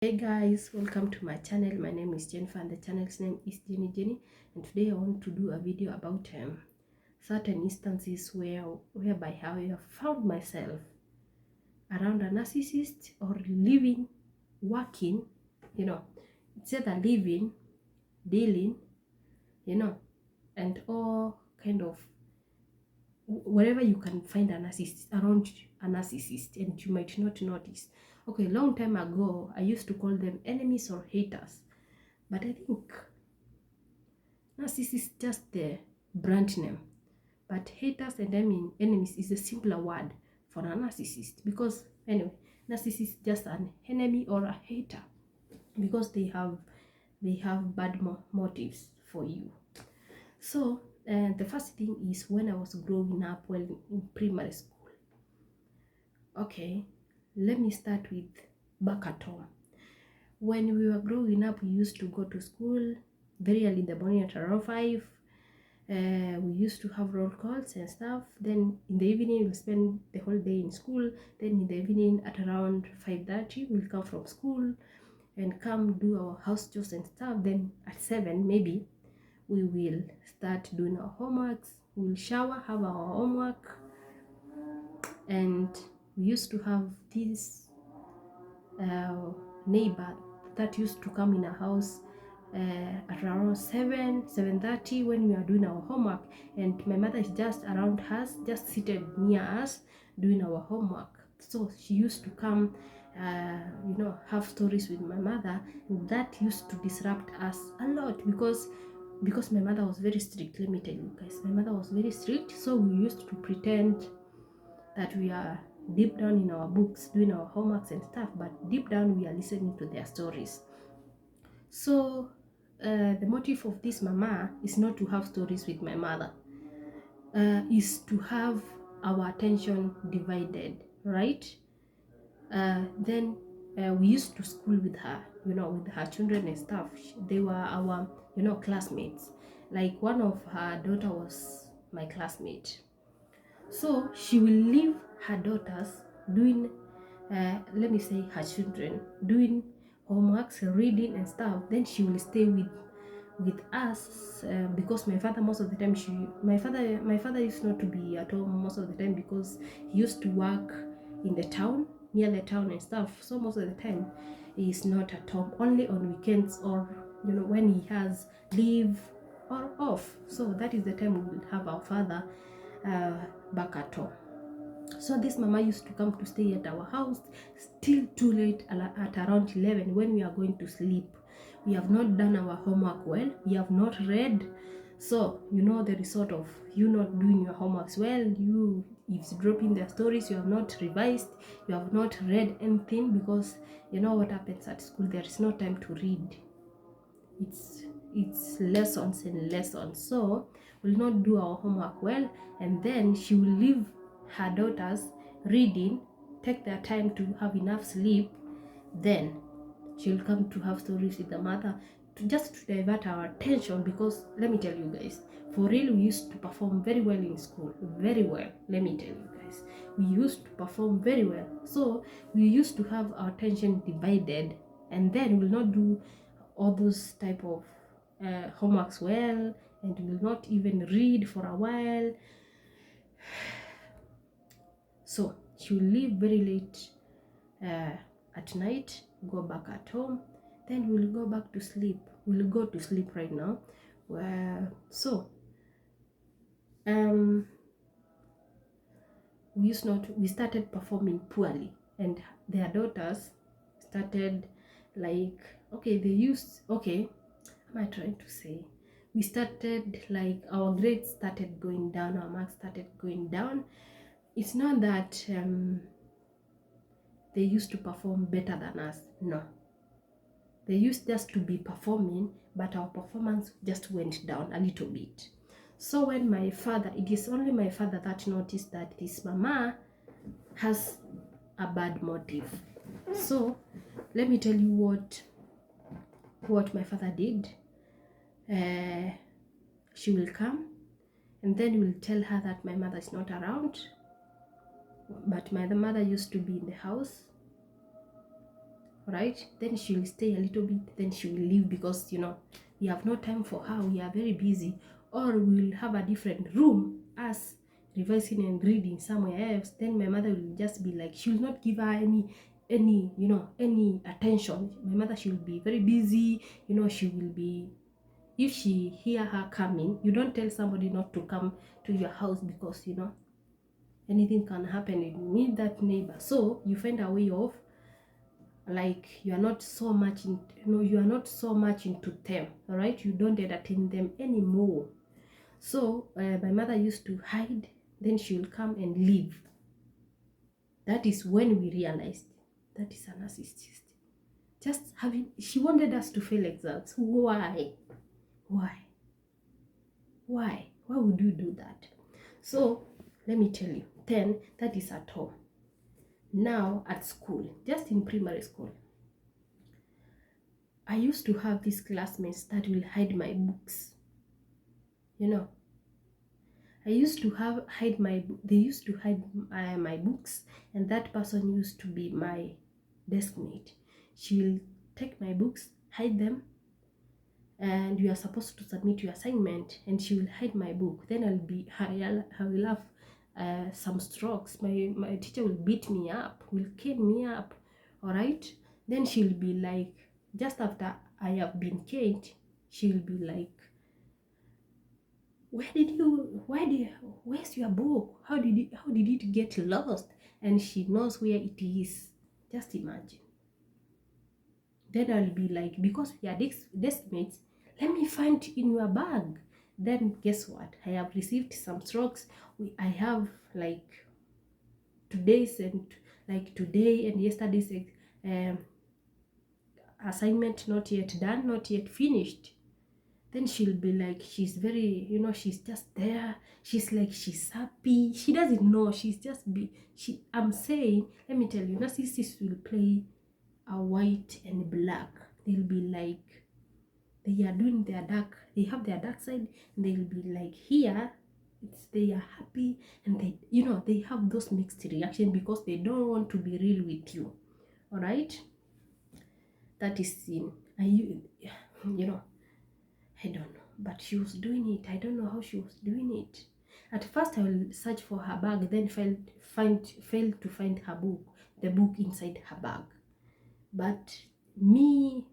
Hey guys, welcome to my channel. My name is Jennifer and the channel's name is Jenny, and today I want to do a video about certain instances whereby how I have found myself around a narcissist or living, working, it's either living, dealing, and all kind of wherever you can find a narcissist around a narcissist and you might not notice. Okay, long time ago I used to call them enemies or haters, but I think narcissist is just the brand name, but haters and enemies is a simpler word for a narcissist, because anyway, narcissist is just an enemy or a hater because they have bad motives for you. So the first thing is when I was growing up, well, in primary school. Okay, let me start with back at home. When we were growing up, we used to go to school very early in the morning at around 5. We used to have roll calls and stuff. Then in the evening, we'll spend the whole day in school. Then in the evening at around 5:30, we'll come from school and come do our house chores and stuff. Then at 7, maybe, we will start doing our homeworks. We'll shower, have our homework. And we used to have this neighbor that used to come in our house at around 7:30 when we are doing our homework, and my mother is just around us, just seated near us doing our homework. So she used to come have stories with my mother, and that used to disrupt us a lot because my mother was very strict. Let me tell you guys, my mother was very strict, so we used to pretend that we are deep down in our books doing our homeworks and stuff, but deep down we are listening to their stories. So the motive of this mama is not to have stories with my mother, is to have our attention divided, right? Then we used to school with her, with her children and stuff. They were our classmates. Like one of her daughter was my classmate. So she will leave her daughters doing, let me say, her children doing homeworks, reading and stuff. Then she will stay with us because my father most of the time my father used not to be at home most of the time because he used to work in the town, near the town and stuff. So most of the time he is not at home, only on weekends or when he has leave or off. So that is the time we will have our father back at home. So this mama used to come to stay at our house still too late, at around 11 when we are going to sleep. We have not done our homework well, we have not read. So the result of you not doing your homeworks well, you eavesdropping their stories, you have not revised, you have not read anything, because what happens at school, there is no time to read. It's lessons and lessons. So will not do our homework well, and then she will leave her daughters reading, take their time to have enough sleep. Then she'll come to have stories with the mother, just to divert our attention. Because let me tell you guys, for real, we used to perform very well in school, very well. Let me tell you guys, we used to perform very well. So we used to have our attention divided, and then we'll not do all those type of homeworks well, and will not even read for a while. So she will leave very late at night, go back at home, then we'll go back to sleep. We'll go to sleep right now. So we started performing poorly, and their daughters started, like, am I trying to say, we started, like, our grades started going down, our marks started going down. It's not that they used to perform better than us, no. They used just to be performing, but our performance just went down a little bit. So when it is only my father that noticed that this mama has a bad motive. So let me tell you what my father did. She will come, and then we'll tell her that my mother is not around, but my mother used to be in the house. right? Then she will stay a little bit, then she will leave because we have no time for her, we are very busy. Or we will have a different room, us revising and reading somewhere else. Then my mother will just be like, she will not give her any attention. My mother, she will be very busy. She will be, if she hear her coming, you don't tell somebody not to come to your house, because anything can happen. You need that neighbor, so you find a way of, like, you are not so much into them. All right, you don't entertain them anymore. So my mother used to hide, then she will come and leave. That is when we realized that is a narcissist. Just having, she wanted us to fail exams. Why why would you do that? So let me tell you, then that is at home. Now at school, just in primary school, I used to have these classmates that will hide my books. I used to they used to hide my books, and that person used to be my desk mate. She will take my books, hide them, and you are supposed to submit your assignment, and she will hide my book. Then I will have some strokes. My teacher will beat me up, will cane me up. All right. Then she'll be like, just after I have been caned, she'll be like, where's your book? How did it get lost? And she knows where it is. Just imagine. Then I'll be like, because we are desk mates, let me find in your bag. Then guess what? I have received some strokes. I have like today and yesterday's um, assignment not yet done, not yet finished. Then she'll be like, she's very, she's just there. She's like, she's happy. She doesn't know. I'm saying, let me tell you, narcissists will play a white and black. They'll be like, they are doing their dark, they have their dark side, and they'll be like, here, they are happy, and they have those mixed reactions because they don't want to be real with you. All right? That is sin. I don't know, but she was doing it. I don't know how she was doing it. At first, I will search for her bag, then failed to find her book, the book inside her bag. But me,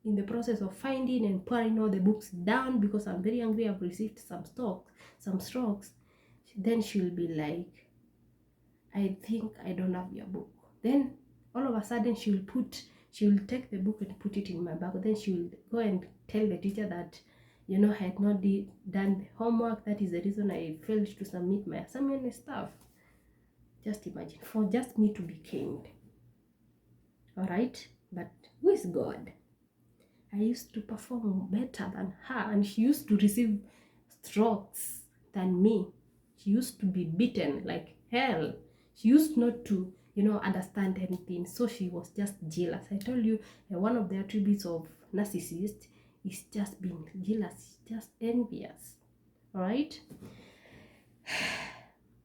in the process of finding and pouring all the books down, because I'm very angry, I've received some strokes. Then she'll be like, I think I don't have your book. Then all of a sudden she will take the book and put it in my bag. Then she will go and tell the teacher that I had not done the homework. That is the reason I failed to submit my assignment and stuff. Just imagine, for just me to be caned. All right, but who is God? I used to perform better than her, and she used to receive strokes than me. She used to be beaten like hell. She used not to, understand anything. So she was just jealous. I told you, one of the attributes of narcissist is just being jealous, just envious. All right.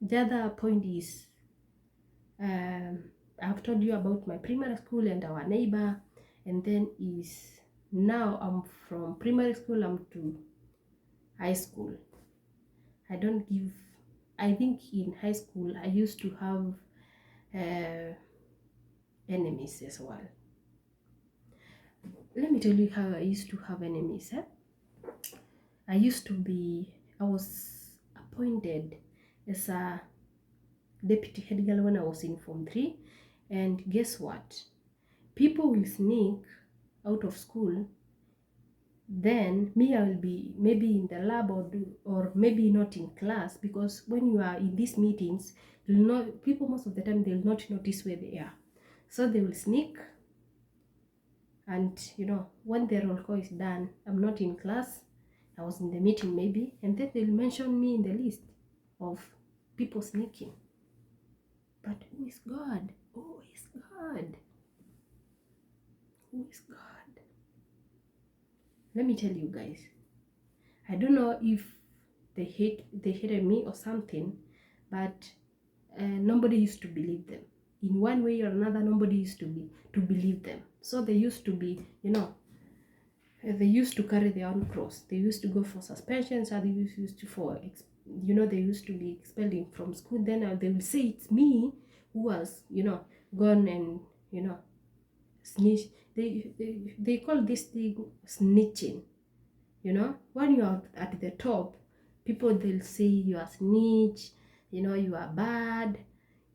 The other point is, I've told you about my primary school and our neighbor, and then is now I'm from primary school, I'm to high school. I think in high school I used to have enemies as well. Let me tell you how I used to have enemies. I was appointed as a deputy head girl when I was in Form 3, and guess what? People will sneak out of school. Then me, I will be maybe in the lab or maybe not in class, because when you are in these meetings, people most of the time they'll not notice where they are. So they will sneak, and when their roll call is done, I'm not in class, I was in the meeting maybe, and then they'll mention me in the list of people sneaking. But who is God? Who is God? Who is God? Let me tell you guys, I don't know if they hated me or something, but nobody used to believe them. in one way or another, nobody used to believe them. So they used to be, they used to carry their own cross. They used to go for suspensions, or they used to they used to be expelling from school. Then they will say it's me who was, gone and, snitch. They call this thing snitching. When you are at the top, people, they'll say you are snitch, you are bad,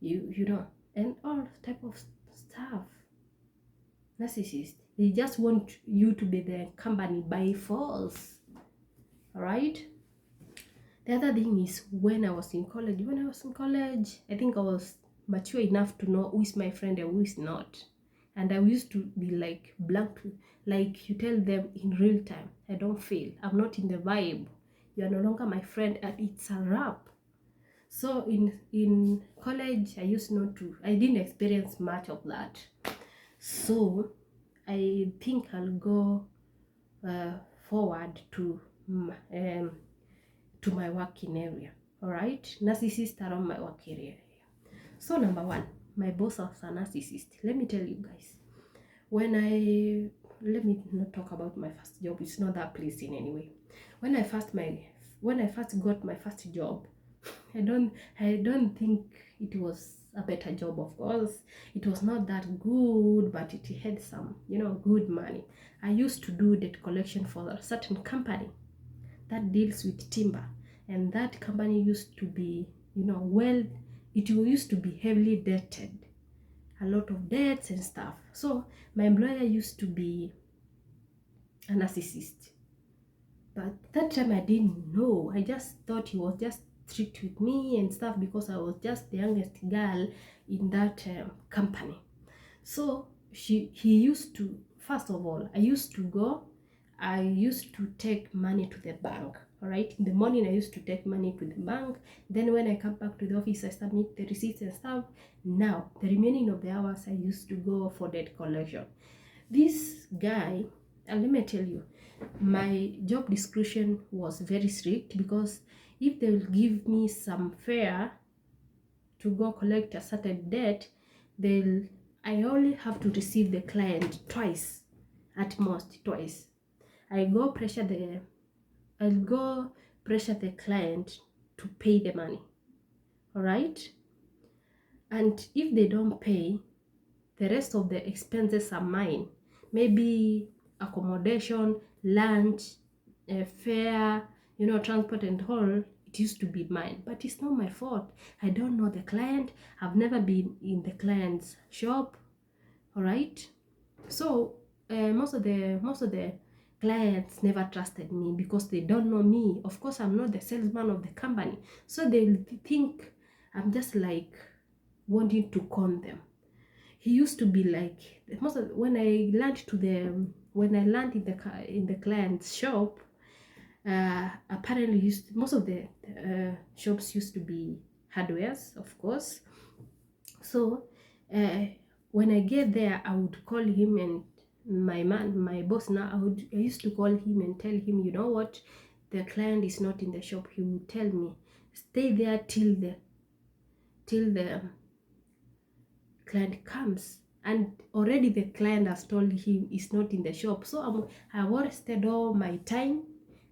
and all type of stuff. Narcissist, they just want you to be their company by force. All right. The other thing is, when I was in college, I think I was mature enough to know who is my friend and who is not. And I used to be like blank, like you tell them in real time, I don't feel, I'm not in the vibe, you are no longer my friend, and it's a wrap. So in college, I didn't experience much of that. So I think I'll go forward to my working area. All right, narcissist around my work area. So number one, my boss was a narcissist. Let me tell you guys, let me not talk about my first job. It's not that pleasing anyway. When I first got my first job, I don't think it was a better job. Of course, it was not that good, but it had some, good money. I used to do debt collection for a certain company that deals with timber, and that company used to be, it used to be heavily debted, a lot of debts and stuff. So my employer used to be a narcissist, but that time I didn't know. I just thought he was just strict with me and stuff because I was just the youngest girl in that company. So he used to, first of all, I used to take money to the bank. All right, in the morning I used to take money to the bank. Then when I come back to the office, I submit the receipts and stuff. Now the remaining of the hours I used to go for debt collection. This guy, and let me tell you, my job description was very strict, because if they will give me some fare to go collect a certain debt, I only have to receive the client twice, at most twice. I'll go pressure the client to pay the money. All right, and if they don't pay, the rest of the expenses are mine. Maybe accommodation, lunch, fare, transport and all, it used to be mine. But it's not my fault. I don't know the client. I've never been in the client's shop. All right. So most of the clients never trusted me because they don't know me. Of course, I'm not the salesman of the company, so they think I'm just like wanting to con them. He used to be like, when I landed in the client's shop, apparently most of the shops used to be hardwares, of course. So when I get there, I would call him, and my boss now, I used to call him and tell him, you know what, the client is not in the shop. He would tell me, stay there till the client comes, and already the client has told him he's not in the shop. So I wasted all my time,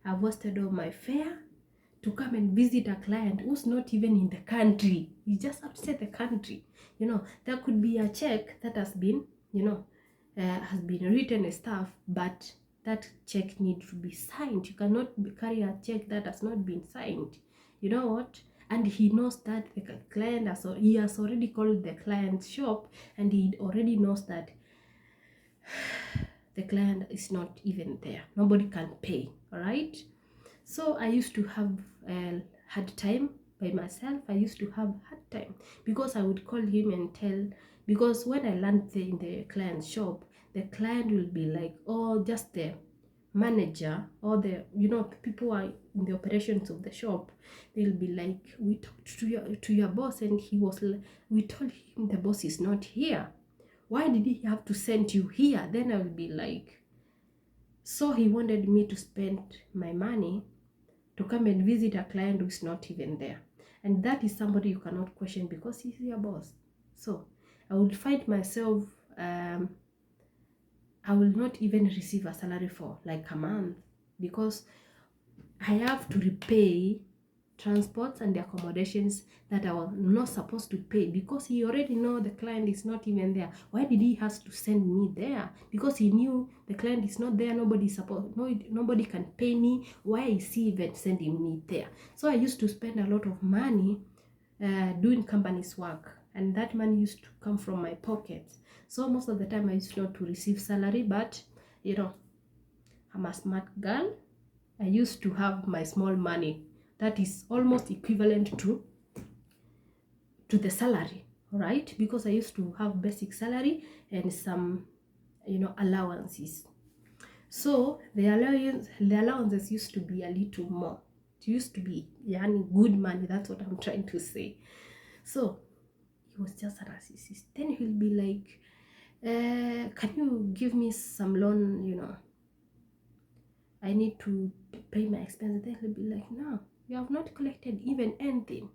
I wasted all my fare to come and visit a client who's not even in the country. He's just outside the country. There could be a check that has been written and stuff, but that check needs to be signed. You cannot carry a check that has not been signed. You know what? And he knows that the client he has already called the client's shop, and he already knows that the client is not even there. Nobody can pay. All right. So I used to have hard time by myself. I used to have hard time because I would call him and tell, because when I land in the client's shop, the client will be like, oh, just the manager or the people who are in the operations of the shop, they'll be like, we talked to your boss, and we told him the boss is not here. Why did he have to send you here? Then I will be like, so he wanted me to spend my money to come and visit a client who's not even there. And that is somebody you cannot question because he's your boss. So I would find myself, I will not even receive a salary for like a month, because I have to repay transports and the accommodations that I was not supposed to pay, because he already know the client is not even there. Why did he has to send me there? Because he knew the client is not there, nobody can pay me. Why is he even sending me there? So I used to spend a lot of money doing company's work, and that money used to come from my pockets. So most of the time I used not to receive salary, but you know, I'm a smart girl. I used to have my small money that is almost equivalent to the salary, right? Because I used to have basic salary and some, you know, allowances. So the allowances used to be a little more. It used to be good money. That's what I'm trying to say. So he was just a narcissist. Then he'll be like, can you give me some loan, you know, I need to pay my expenses. Then he'll be like, no, you have not collected even anything.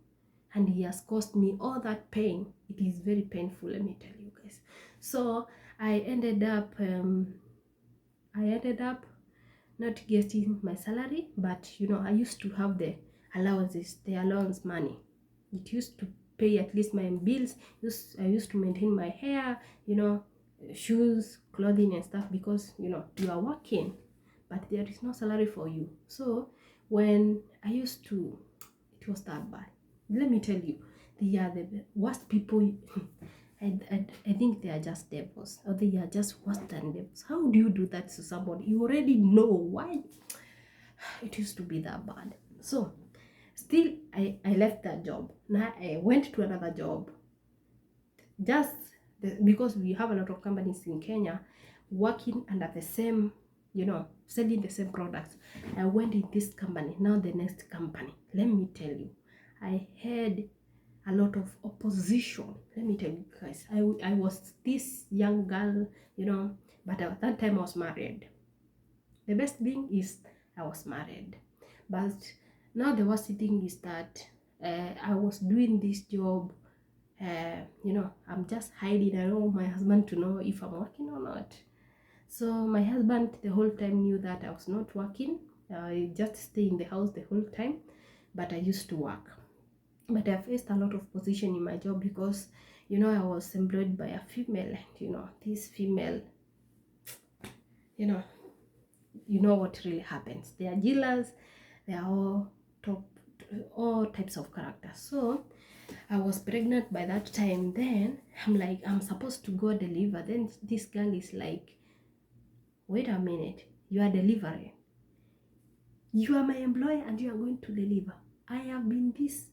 And he has caused me all that pain. It is very painful, let me tell you guys. So I ended up not getting my salary, but you know, I used to have the allowances, the allowance money. It used to pay at least my bills. I used to maintain my hair, you know, shoes, clothing and stuff, because you know, you are working but there is no salary for you. So when I used to, it was that bad. Let me tell you, they are the worst people. I think they are just devils, or they are just worse than devils. How do you do that to somebody? You already know why. It used to be that bad. So still, I left that job. Now I went to another job. Just because we have a lot of companies in Kenya working under the same, you know, selling the same products. I went in this company, now the next company. Let me tell you, I had a lot of opposition. Let me tell you guys, I was this young girl, you know, but at that time I was married. The best thing is I was married. But now the worst thing is that I was doing this job, you know, I'm just hiding. I don't want my husband to know if I'm working or not. So my husband the whole time knew that I was not working. I just stay in the house the whole time, but I used to work. But I faced a lot of opposition in my job, because you know, I was employed by a female, and you know, this female, you know what really happens. They are jealous. They are all types of characters. So I was pregnant by that time. Then I'm like, I'm supposed to go deliver. Then this girl is like, wait a minute, you are delivering. You are my employer and you are going to deliver. I have been this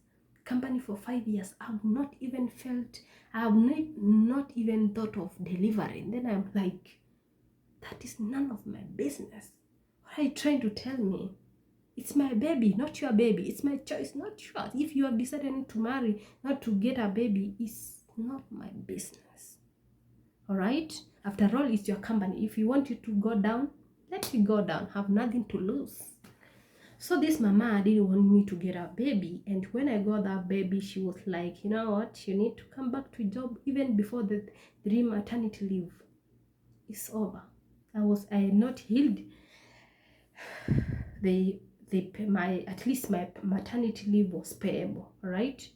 company for 5 years. I have not even thought of delivering. Then I'm like, that is none of my business. What are you trying to tell me? It's my baby, not your baby. It's my choice, not yours. If you have decided not to marry, not to get a baby, it's not my business. All right? After all, it's your company. If you want it to go down, let it go down. Have nothing to lose. So this mama didn't want me to get a baby. And when I got that baby, she was like, you know what? You need to come back to job even before the maternity leave is over. I had not healed. At least my maternity leave was payable, right?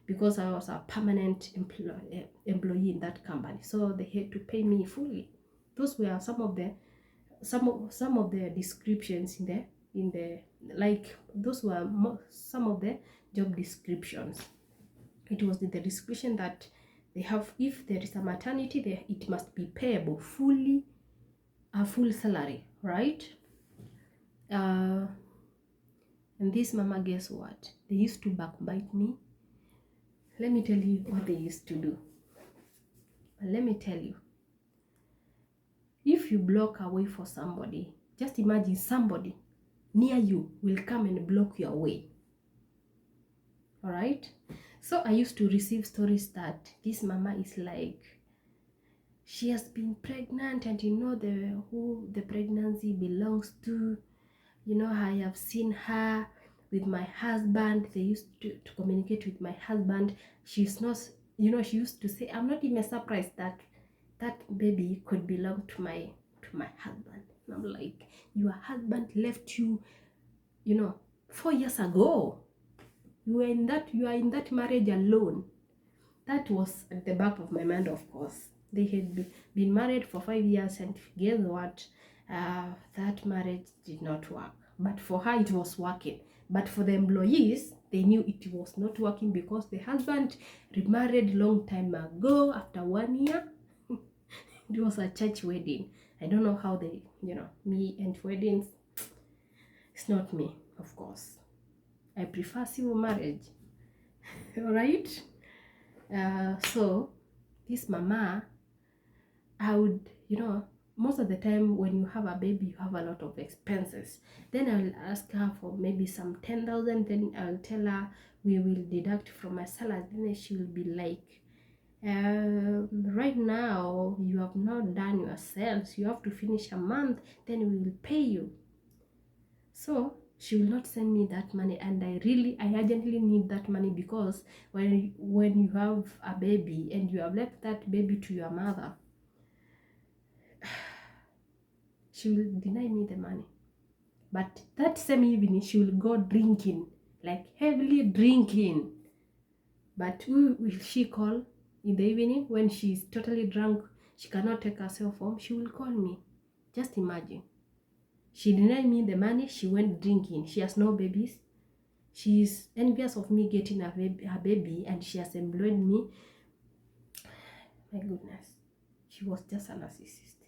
Because I was a permanent employee in that company, so they had to pay me fully. Those were some of the descriptions in the like those were some of the job descriptions. It was in the description that they have, if there is a maternity there, it must be payable fully, a full salary, right? And this mama, guess what? They used to backbite me. Let me tell you what they used to do. But let me tell you, if you block a way for somebody, just imagine somebody near you will come and block your way. All right? So I used to receive stories that this mama is like, she has been pregnant, and you know who the pregnancy belongs to. You know, I have seen her with my husband. They used to communicate with my husband. She's not you know, she used to say, I'm not even surprised that that baby could belong to my husband. And I'm like, your husband left you, you know, 4 years ago. You are in that marriage alone. That was at the back of my mind, of course. They had been married for 5 years, and guess what? That marriage did not work. But for her, it was working. But for the employees, they knew it was not working because the husband remarried long time ago after 1 year. It was a church wedding. I don't know how they, you know, me and weddings. It's not me, of course. I prefer civil marriage. All right. So this mama, I would, you know, most of the time when you have a baby, you have a lot of expenses. Then I'll ask her for maybe some 10,000. Then I'll tell her we will deduct from my salary. Then she will be like, right now you have not done yourselves. You have to finish a month. Then we will pay you. So she will not send me that money, and I urgently need that money, because when you have a baby and you have left that baby to your mother, she will deny me the money. But that same evening she will go drinking, like heavily drinking. But who will she call in the evening when she's totally drunk? She cannot take herself home. She will call me. Just imagine. She denied me the money. She went drinking. She has no babies. She's envious of me getting her baby, and she has employed me. My goodness. She was just a narcissist.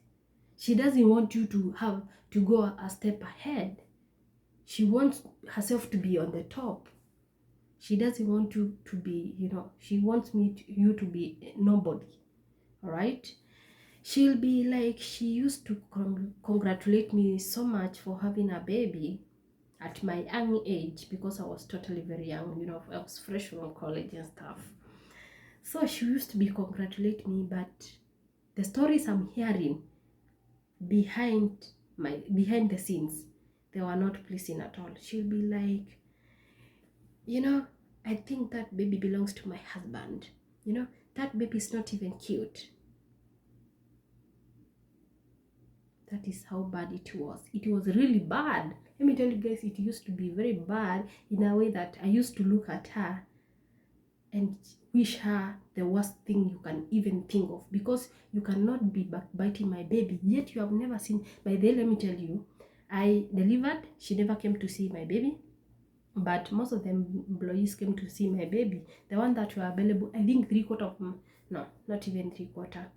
She doesn't want you to have to go a step ahead. She wants herself to be on the top. She doesn't want you to be, you know, she wants you to be nobody. All right? She'll be like, she used to congratulate me so much for having a baby at my young age, because I was totally very young, you know, I was fresh from college and stuff. So she used to be congratulate me, but the stories I'm hearing behind the scenes, they were not pleasing at all. She'll be like, you know, I think that baby belongs to my husband. You know, that baby is not even cute. That is how bad it was. It was really bad. Let me tell you guys, it used to be very bad in a way that I used to look at her and wish her the worst thing you can even think of, because you cannot be backbiting my baby, yet you have never seen. By the way, let me tell you, I delivered. She never came to see my baby, but most of the employees came to see my baby. The one that were available, I think 3/4 of them, no, not even 3/4.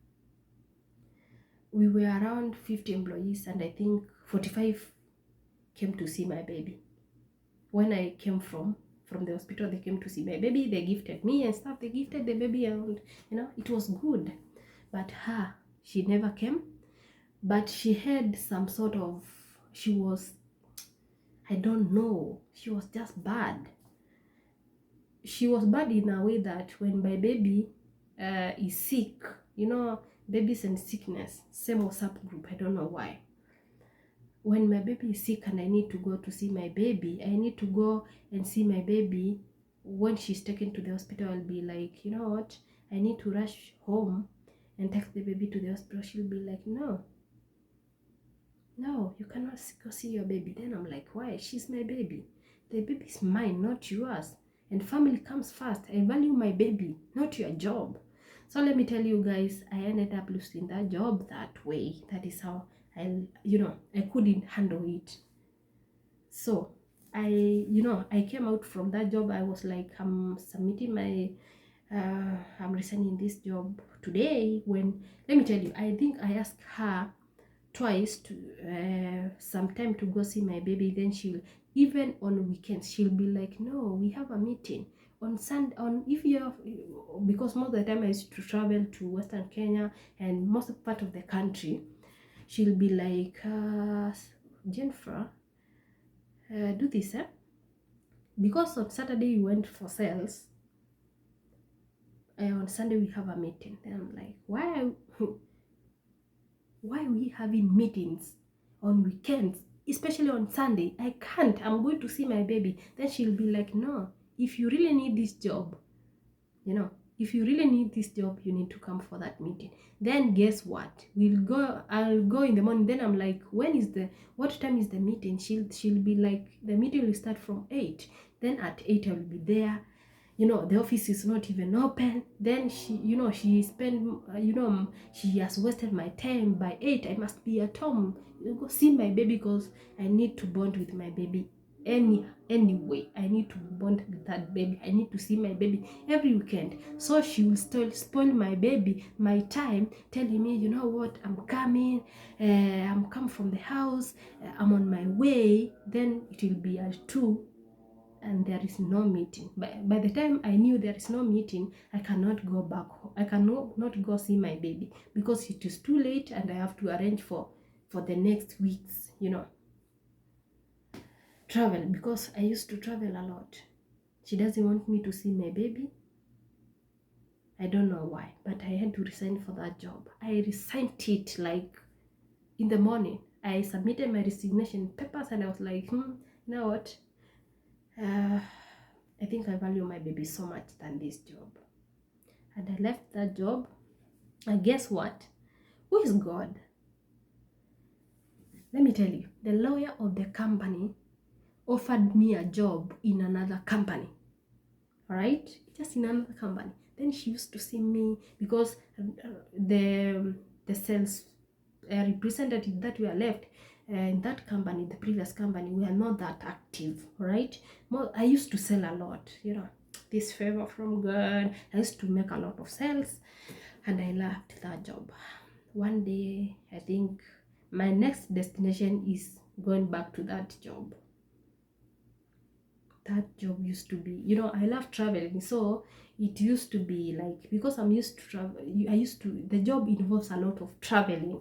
We were around 50 employees, and I think 45 came to see my baby. When I came from the hospital, they came to see my baby. They gifted me and stuff. They gifted the baby, and you know, it was good. But her, she never came. But she had some sort of, she was, I don't know, she was just bad. She was bad in a way that when my baby is sick, you know, babies and sickness, same WhatsApp group, I don't know why. When my baby is sick and I need to go to see my baby, I need to go and see my baby. When she's taken to the hospital, I'll be like, you know what, I need to rush home and take the baby to the hospital. She'll be like, no, you cannot go see your baby. Then I'm like, why? She's my baby. The baby is mine, not yours. And family comes first. I value my baby, not your job. So let me tell you guys, I ended up losing that job that way. That is how I couldn't handle it. So I came out from that job. I was like, I'm submitting my I'm resigning this job today. When, let me tell you, I think I asked her twice to some time to go see my baby. Then she'll, even on weekends, she'll be like, no, we have a meeting on Sunday. On, if you have, because most of the time I used to travel to Western Kenya and most of part of the country, she'll be like, Jennifer, do this, because on Saturday you went for sales, on Sunday we have a meeting. Then I'm like, why are we having meetings on weekends, especially on Sunday? I can't, I'm going to see my baby. Then she'll be like, no, if you really need this job, if you really need this job, you need to come for that meeting. Then guess what, I'll go in the morning. Then I'm like, what time is the meeting? She'll be like, the meeting will start from 8. Then at 8 I will be there. The office is not even open. Then she spent, she has wasted my time. By 8 I must be at home, go see my baby, because I need to bond with my baby. Anyway, I need to bond with that baby. I need to see my baby every weekend. So she will still spoil my baby, my time, telling me, you know what, I'm coming, I'm come from the house, I'm on my way. Then it will be at 2 and there is no meeting. By the time I knew there is no meeting, I cannot go back home. I cannot not go see my baby, because it is too late and I have to arrange for the next weeks, travel, because I used to travel a lot. She doesn't want me to see my baby. I don't know why, but I had to resign for that job. I resigned it like in the morning. I submitted my resignation papers and I was like, you know what? I think I value my baby so much than this job. And I left that job. And guess what? Who is God? Let me tell you, the lawyer of the company offered me a job in another company. All right? Just in another company. Then she used to see me, because the sales representative that were left in that company, the previous company, we are not that active, right? I used to sell a lot, this favor from God. I used to make a lot of sales, and I left that job. One day, I think my next destination is going back to that job. That job used to be, I love traveling, so it used to be like, because I'm used to travel, the job involves a lot of traveling.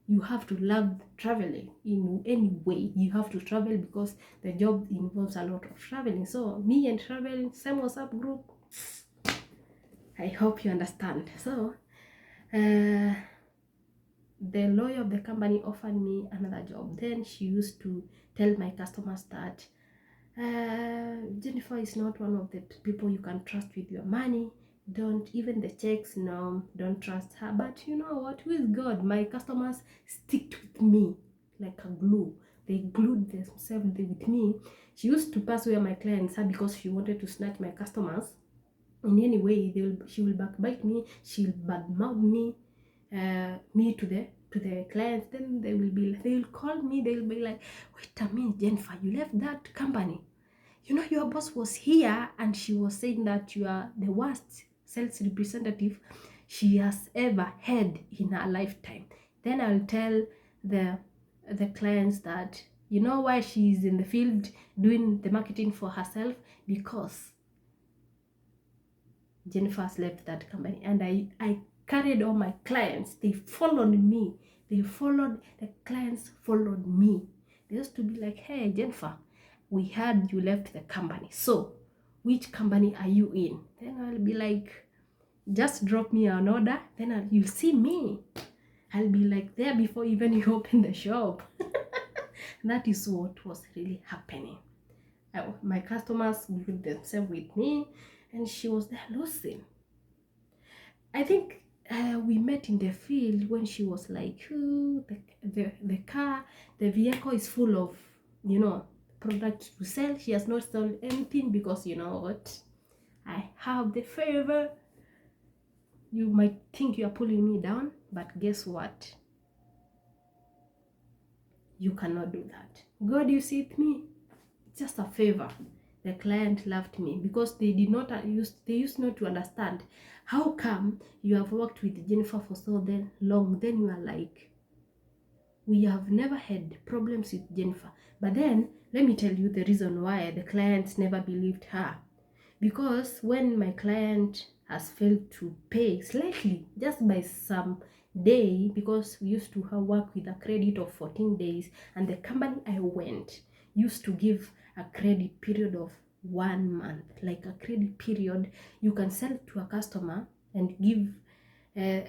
You have to love traveling in any way. You have to travel, because the job involves a lot of traveling. So me and traveling, same WhatsApp group. I hope you understand. So the lawyer of the company offered me another job. Then she used to tell my customers that Jennifer is not one of the people you can trust with your money. Don't even the checks, no, don't trust her. But you know what, with God, my customers stick with me like a glue. They glued themselves with me. She used to pass where my clients are, because she wanted to snatch my customers in any way. She will backbite me, she'll badmouth me, to the clients. Then they will call me, they will be like, wait a minute, Jennifer, you left that company, your boss was here and she was saying that you are the worst sales representative she has ever had in her lifetime. Then I'll tell the clients that, why she's in the field doing the marketing for herself, because Jennifer's left that company. And I carried all my clients. They followed me. The clients followed me. They used to be like, hey, Jennifer, we heard you left the company. So, which company are you in? Then I'll be like, just drop me an order. Then you'll see me. I'll be like there before even you open the shop. That is what was really happening. My customers glued themselves with me, and she was there losing. I think we met in the field when she was like, the vehicle is full of, products to sell. She has not sold anything, because you know what? I have the favor. You might think you are pulling me down, but guess what? You cannot do that. God, you see it me. It's just a favor. The client loved me, because they used not to understand how come you have worked with Jennifer for so long. Then you are like, we have never had problems with Jennifer. But then let me tell you the reason why the clients never believed her. Because when my client has failed to pay slightly, just by some day, because we used to work with a credit of 14 days, and the company I went used to give a credit period of 1 month, like a credit period. You can sell to a customer and give,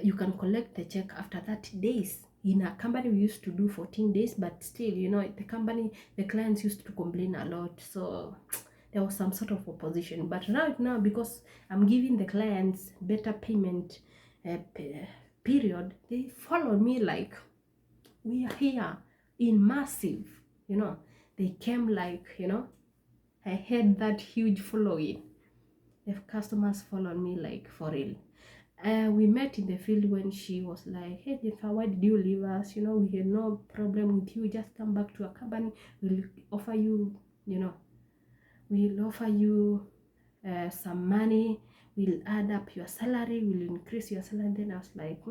you can collect the check after 30 days. In a company, we used to do 14 days, but still, the clients used to complain a lot. So there was some sort of opposition. But right now, because I'm giving the clients better payment period, they follow me like, we are here in massive, you know. They came like, you know, I had that huge following. The customers followed me like for real. We met in the field when she was like, hey Jennifer, why did you leave us? You know, we had no problem with you. Just come back to our company. We'll offer you, you know, we'll offer you some money. We'll add up your salary. We'll increase your salary. Then I was like,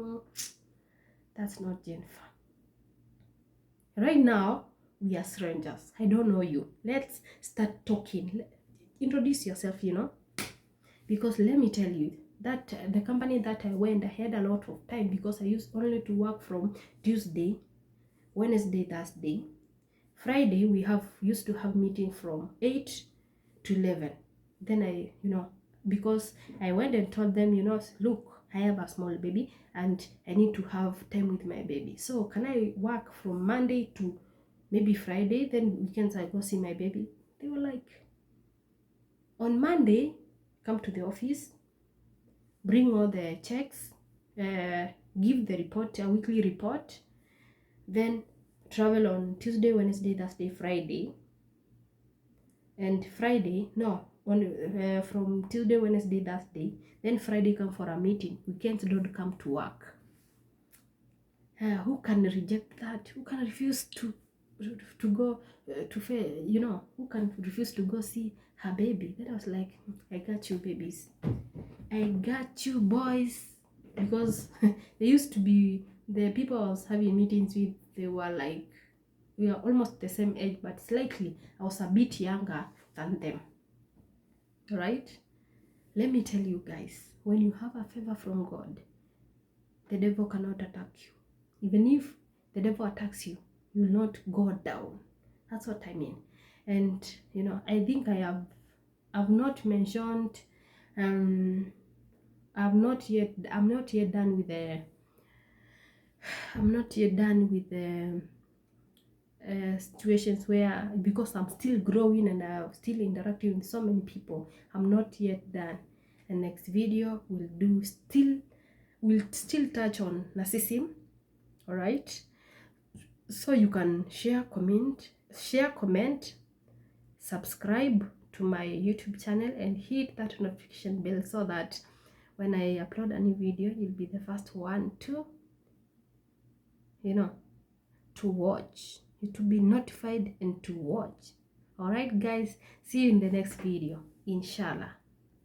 that's not Jennifer. Right now, we are strangers. I don't know you. Let's start talking. Introduce yourself, you know. Because let me tell you, that the company that I went, I had a lot of time because I used only to work from Tuesday, Wednesday, Thursday. Friday, we used to have meeting from 8 to 11. Then I, you know, because I went and told them, you know, look, I have a small baby and I need to have time with my baby. So can I work from Monday to maybe Friday? Then weekends I go see my baby. They were like, on Monday, come to the office, bring all the checks, give the report, a weekly report, then travel on Tuesday, Wednesday, Thursday, Friday. And Friday, no, on from Tuesday, Wednesday, Thursday, then Friday come for a meeting. Weekends don't come to work. Who can reject that? Who can refuse to go to fair? You know, who can refuse to go see her baby? Then I was like, I got you, babies. I got you, boys. Because they used to be the people I was having meetings with. They were like, we are almost the same age, but slightly I was a bit younger than them. Right? Let me tell you guys, when you have a favor from God, the devil cannot attack you. Even if the devil attacks you, you will not go down. That's what I mean. And you know, I think I've not mentioned I'm not yet done with the situations where, because I'm still growing and I'm still interacting with so many people, I'm not yet done. The next video will still touch on narcissism. All right, so you can share, comment, subscribe to my YouTube channel and hit that notification bell so that when I upload a new video, you'll be the first one to, you know, to watch, to be notified and to watch. All right guys, see you in the next video, inshallah.